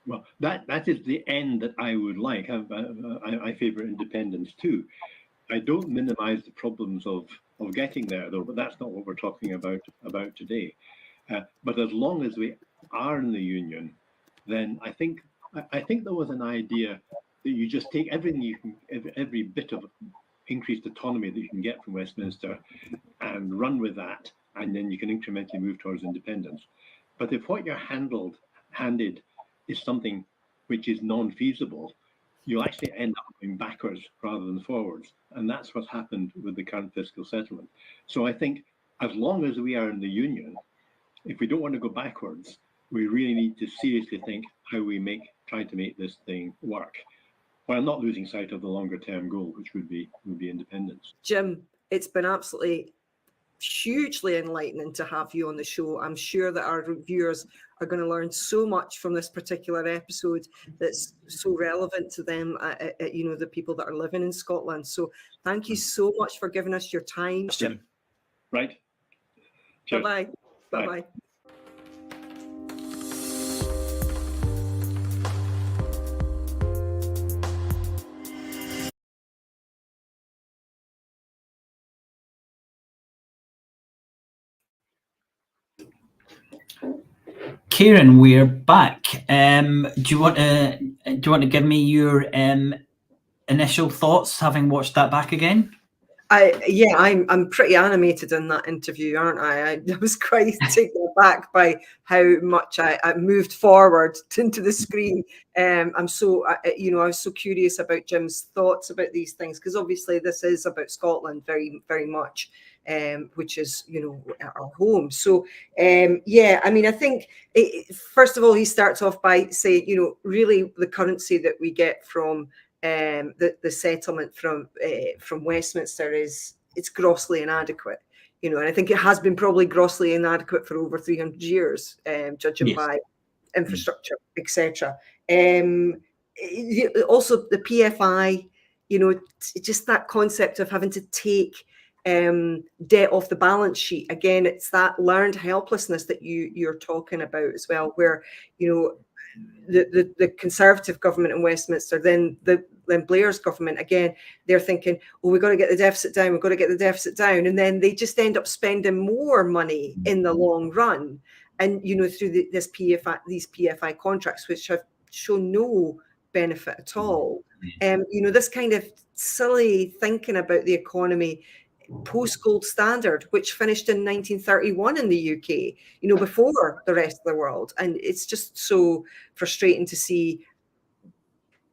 Well, that is the end that I would like. I favour independence too. I don't minimise the problems of getting there, though, but that's not what we're talking about today. But as long as we are in the union, then I think there was an idea that you just take everything you can, every bit of increased autonomy that you can get from Westminster, and run with that, and then you can incrementally move towards independence. But if what you're handed is something which is non-feasible, you'll actually end up going backwards rather than forwards. And that's what's happened with the current fiscal settlement. So I think as long as we are in the union, if we don't want to go backwards, we really need to seriously think how we try to make this thing work, while not losing sight of the longer term goal, which would be independence. Jim, it's been absolutely hugely enlightening to have you on the show. I'm sure that our viewers are going to learn so much from this particular episode that's so relevant to them, the people that are living in Scotland. So thank you so much for giving us your time, Jim. Right. Cheers. Bye-bye. Bye-bye. Kieran, we're back. Do you want to give me your initial thoughts, having watched that back again? I'm pretty animated in that interview, aren't I? I was quite taken aback by how much I moved forward into the screen. I was so curious about Jim's thoughts about these things, because obviously this is about Scotland very, very much, which is, our home. So, I think first of all, he starts off by saying, really the currency that we get from the settlement from Westminster it's grossly inadequate, and I think it has been probably grossly inadequate for over 300 years, judging by infrastructure, etc. Also the PFI, just that concept of having to take debt off the balance sheet. Again, it's that learned helplessness that you're talking about as well, where the Conservative government in Westminster, then Blair's government, again, they're thinking, we've got to get the deficit down, and then they just end up spending more money in the long run, and through these PFI contracts, which have shown no benefit at all. This kind of silly thinking about the economy post-gold standard, which finished in 1931 in the UK, before the rest of the world. And it's just so frustrating to see,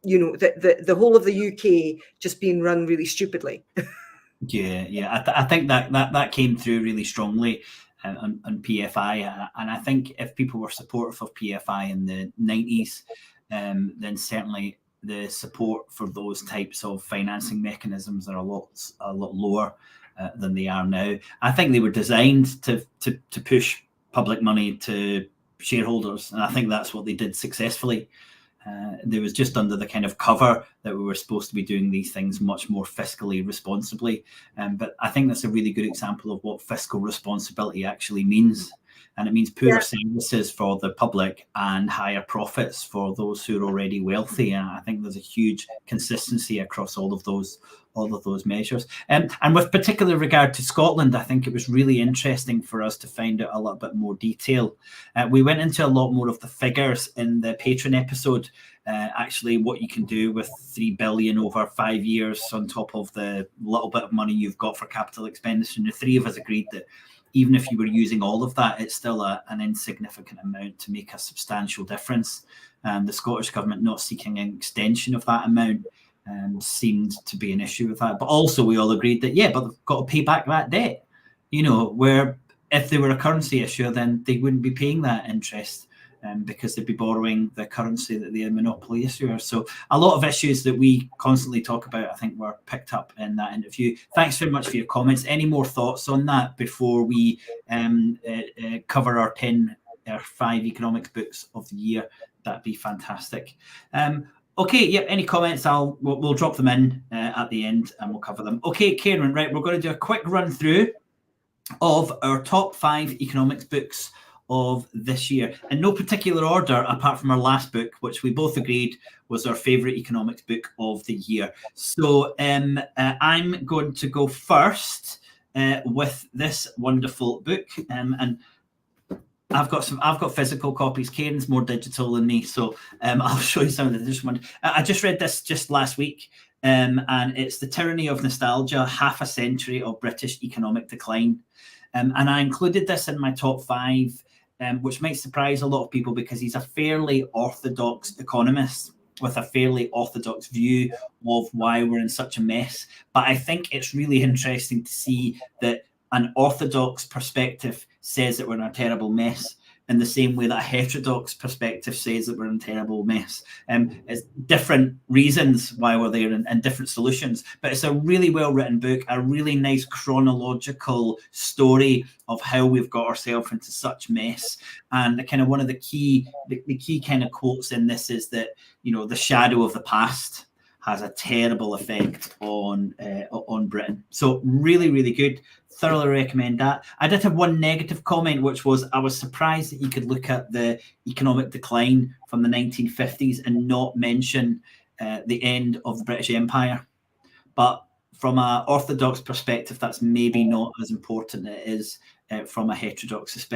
the whole of the UK just being run really stupidly. I think that came through really strongly on PFI. And I think if people were supportive of PFI in the 90s, then certainly the support for those types of financing mechanisms are a lot lower than they are now. I think they were designed to push public money to shareholders, and I think that's what they did successfully. There was just under the kind of cover that we were supposed to be doing these things much more fiscally responsibly. But I think that's a really good example of what fiscal responsibility actually means. And it means poorer services for the public and higher profits for those who are already wealthy. And I think there's a huge consistency across all of those measures. And with particular regard to Scotland, I think it was really interesting for us to find out a little bit more detail. We went into a lot more of the figures in the Patreon episode, actually what you can do with 3 billion over 5 years on top of the little bit of money you've got for capital expenditure. And the three of us agreed that even if you were using all of that, it's still an insignificant amount to make a substantial difference. The Scottish Government not seeking an extension of that amount seemed to be an issue with that. But also we all agreed that, yeah, but they've got to pay back that debt, where if they were a currency issuer, then they wouldn't be paying that interest. Because they'd be borrowing the currency that they're monopoly issuer. So a lot of issues that we constantly talk about, I think, were picked up in that interview. Thanks very much for your comments. Any more thoughts on that before we cover our 5 economics books of the year? That'd be fantastic. Okay, yep, any comments? We'll drop them in at the end and we'll cover them. Okay, Karen, right, we're going to do a quick run through of our top 5 economics books of this year, in no particular order apart from our last book, which we both agreed was our favourite economics book of the year. So I'm going to go first with this wonderful book, and I've got physical copies. Karen's more digital than me, so I'll show you some of the digital ones. I just read this just last week, and it's The Tyranny of Nostalgia: Half a Century of British Economic Decline. And I included this in my top 5, which might surprise a lot of people because he's a fairly orthodox economist with a fairly orthodox view of why we're in such a mess. But I think it's really interesting to see that an orthodox perspective says that we're in a terrible mess in the same way that a heterodox perspective says that we're in a terrible mess. It's different reasons why we're there and different solutions, but it's a really well-written book, a really nice chronological story of how we've got ourselves into such mess. And the kind of one of the key kind of quotes in this is that, the shadow of the past has a terrible effect on Britain. So really, really good. Thoroughly recommend that. I did have one negative comment, which was I was surprised that you could look at the economic decline from the 1950s and not mention the end of the British Empire. But from an orthodox perspective, that's maybe not as important as it is from a heterodox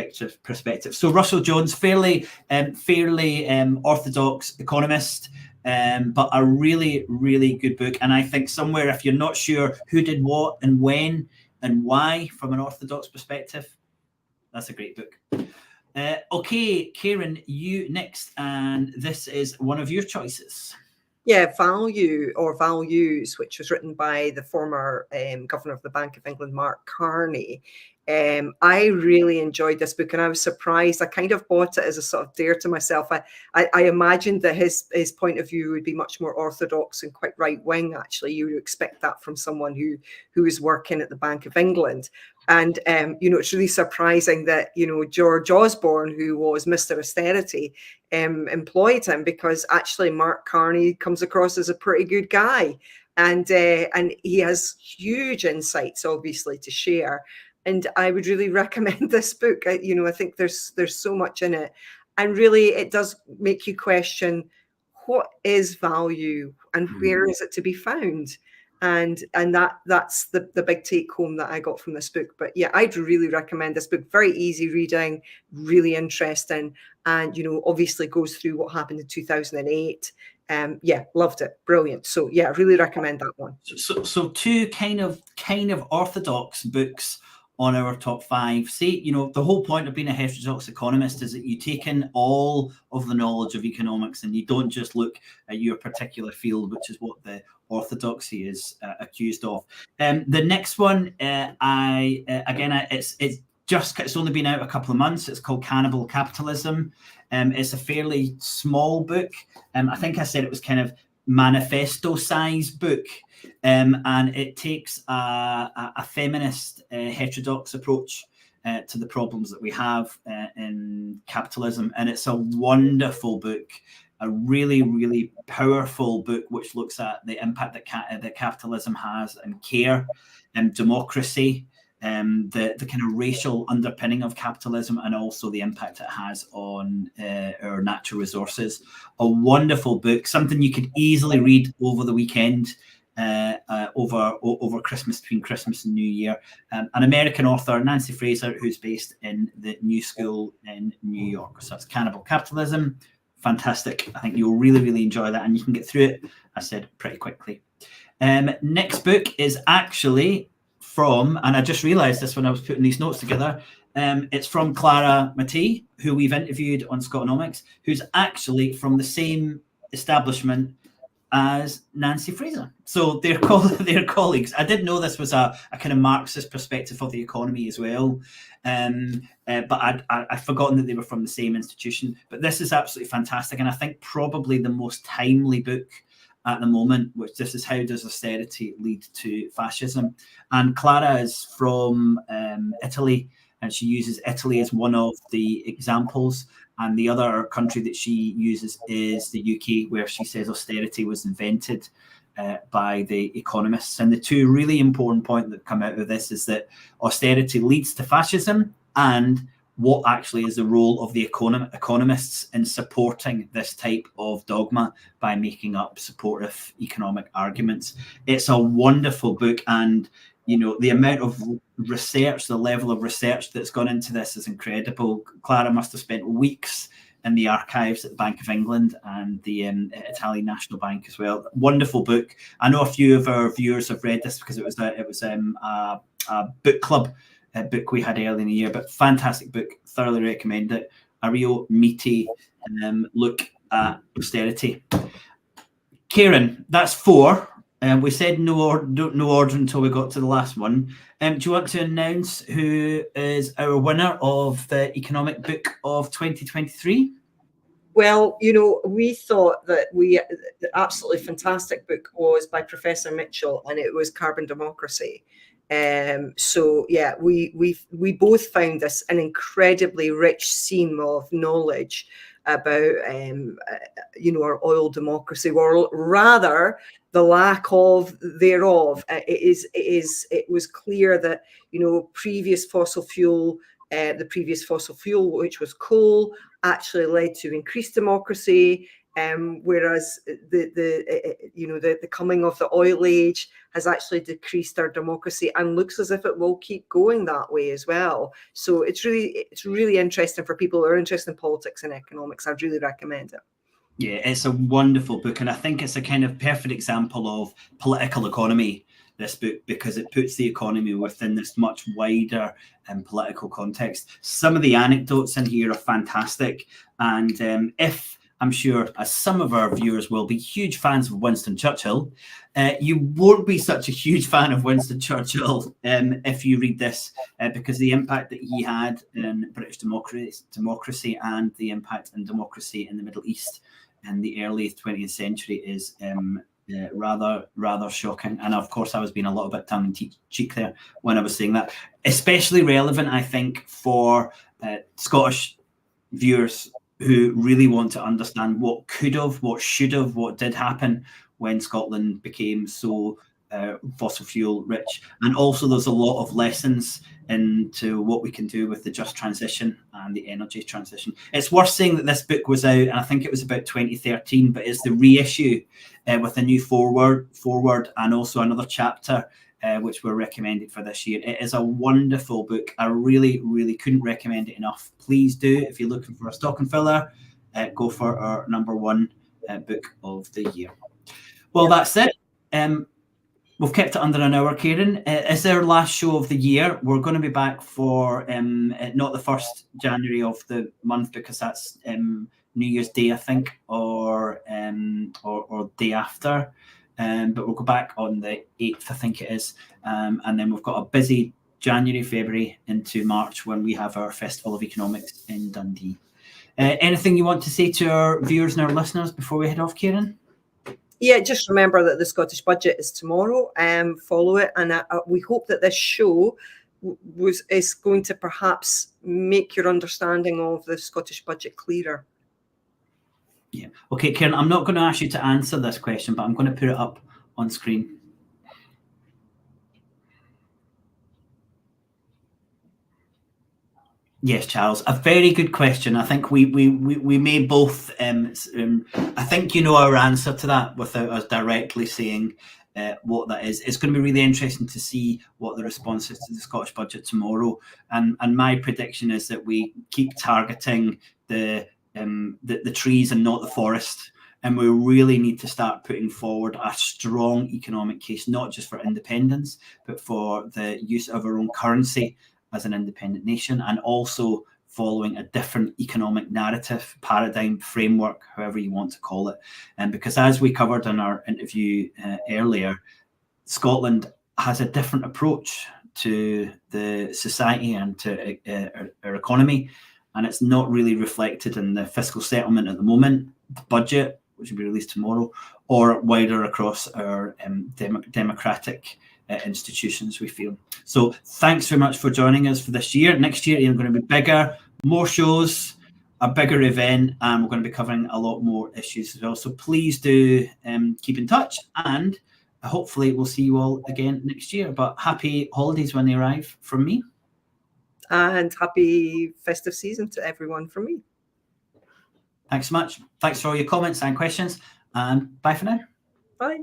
perspective. So Russell Jones, fairly orthodox economist, but a really, really good book. And I think somewhere, if you're not sure who did what and when and why from an orthodox perspective, that's a great book. Okay, Karen, you next, and this is one of your choices. Yeah, Value or Values, which was written by the former Governor of the Bank of England, Mark Carney. I really enjoyed this book and I was surprised. I kind of bought it as a sort of dare to myself. I imagined that his point of view would be much more orthodox and quite right wing. Actually, you would expect that from someone who is working at the Bank of England. And it's really surprising that George Osborne, who was Mr. Austerity, employed him, because actually Mark Carney comes across as a pretty good guy, and he has huge insights, obviously, to share. And I would really recommend this book. I think there's so much in it, and really it does make you question what is value and where is it to be found. And that's the big take home that I got from this book. But yeah, I'd really recommend this book. Very easy reading, really interesting, and obviously goes through what happened in 2008. Yeah, loved it, brilliant. So yeah, really recommend that one. So two kind of orthodox books on our top 5. See, the whole point of being a heterodox economist is that you take in all of the knowledge of economics and you don't just look at your particular field, which is what the orthodoxy is accused of. The next one, it's only been out a couple of months. It's called Cannibal Capitalism. It's a fairly small book. I think I said it was kind of manifesto-sized book, and it takes a feminist heterodox approach to the problems that we have in capitalism, and it's a wonderful book, a really, really powerful book which looks at the impact that capitalism has on care and democracy, the kind of racial underpinning of capitalism, and also the impact it has on our natural resources. A wonderful book, something you could easily read over the weekend, over Christmas, between Christmas and New Year. An American author, Nancy Fraser, who's based in the New School in New York. So it's Cannibal Capitalism. Fantastic. I think you'll really, really enjoy that, and you can get through it, I said, pretty quickly. Next book is actually from, and I just realized this when I was putting these notes together, it's from Clara Mattei, who we've interviewed on SCOTONOMICS, who's actually from the same establishment as Nancy Fraser. So they're colleagues. I did know this was a kind of Marxist perspective of the economy as well, but I'd forgotten that they were from the same institution. But this is absolutely fantastic, and I think probably the most timely book at the moment, which this is How Does Austerity Lead to Fascism? And Clara is from Italy, and she uses Italy as one of the examples. And the other country that she uses is the UK, where she says austerity was invented by the economists. And the two really important points that come out of this is that austerity leads to fascism, and what actually is the role of the economists in supporting this type of dogma by making up supportive economic arguments. It's a wonderful book, and the amount of research, the level of research that's gone into this is incredible. Clara must have spent weeks in the archives at the Bank of England and the Italian National Bank as well. Wonderful book. I know a few of our viewers have read this because it was a book club book we had early in the year, but fantastic book. Thoroughly recommend it. A real meaty look at austerity. Kieran, that's 4. We said no order until we got to the last one. Do you want to announce who is our winner of the economic book of 2023? Well, we thought that the absolutely fantastic book was by Professor Mitchell, and it was Carbon Democracy. So yeah, we both found this an incredibly rich seam of knowledge about our oil democracy, or rather the lack of thereof. It was clear that the previous fossil fuel, which was coal, actually led to increased democracy, whereas the coming of the oil age has actually decreased our democracy, and looks as if it will keep going that way as well. So it's really interesting for people who are interested in politics and economics. I'd really recommend it. Yeah, it's a wonderful book, and I think it's a kind of perfect example of political economy, this book, because it puts the economy within this much wider political context. Some of the anecdotes in here are fantastic, and if I'm sure, as some of our viewers will be huge fans of Winston Churchill, you won't be such a huge fan of Winston Churchill if you read this, because the impact that he had in British democracy and the impact in democracy in the Middle East in the early 20th century is rather shocking. And of course, I was being a little bit tongue-in-cheek there when I was saying that. Especially relevant, I think, for Scottish viewers who really want to understand what could have, what should have, what did happen when Scotland became so fossil fuel rich. And also there's a lot of lessons into what we can do with the just transition and the energy transition. It's worth saying that this book was out, and I think it was about 2013, but it's the reissue with a new forward and also another chapter which were recommended for this year. It is a wonderful book. I really, really couldn't recommend it enough. Please do, if you're looking for a stocking filler, go for our #1 book of the year. Well, that's it. We've kept it under an hour, Kieran. It's our last show of the year. We're going to be back for not the 1st January of the month, because that's New Year's Day, I think, or day after. But we'll go back on the 8th, I think it is. And then we've got a busy January, February into March when we have our Festival of Economics in Dundee. Anything you want to say to our viewers and our listeners before we head off, Kieran? Yeah, just remember that the Scottish budget is tomorrow. Follow it, and we hope that this show is going to perhaps make your understanding of the Scottish budget clearer. Yeah. Okay, Kieran, I'm not going to ask you to answer this question, but I'm going to put it up on screen. Yes, Charles, a very good question. I think we may both. I think you know our answer to that without us directly saying what that is. It's going to be really interesting to see what the response is to the Scottish budget tomorrow. And my prediction is that we keep targeting the trees and not the forest. And we really need to start putting forward a strong economic case, not just for independence, but for the use of our own currency as an independent nation, and also following a different economic narrative, paradigm, framework, however you want to call it. And because as we covered in our interview earlier, Scotland has a different approach to the society and to our economy, and it's not really reflected in the fiscal settlement at the moment, the budget, which will be released tomorrow, or wider across our democratic institutions, we feel. So thanks very much for joining us for this year. Next year, you're going to be bigger, more shows, a bigger event, and we're going to be covering a lot more issues as well. So please do keep in touch, and hopefully we'll see you all again next year. But happy holidays when they arrive from me. And happy festive season to everyone from me. Thanks so much. Thanks for all your comments and questions, and bye for now. Bye.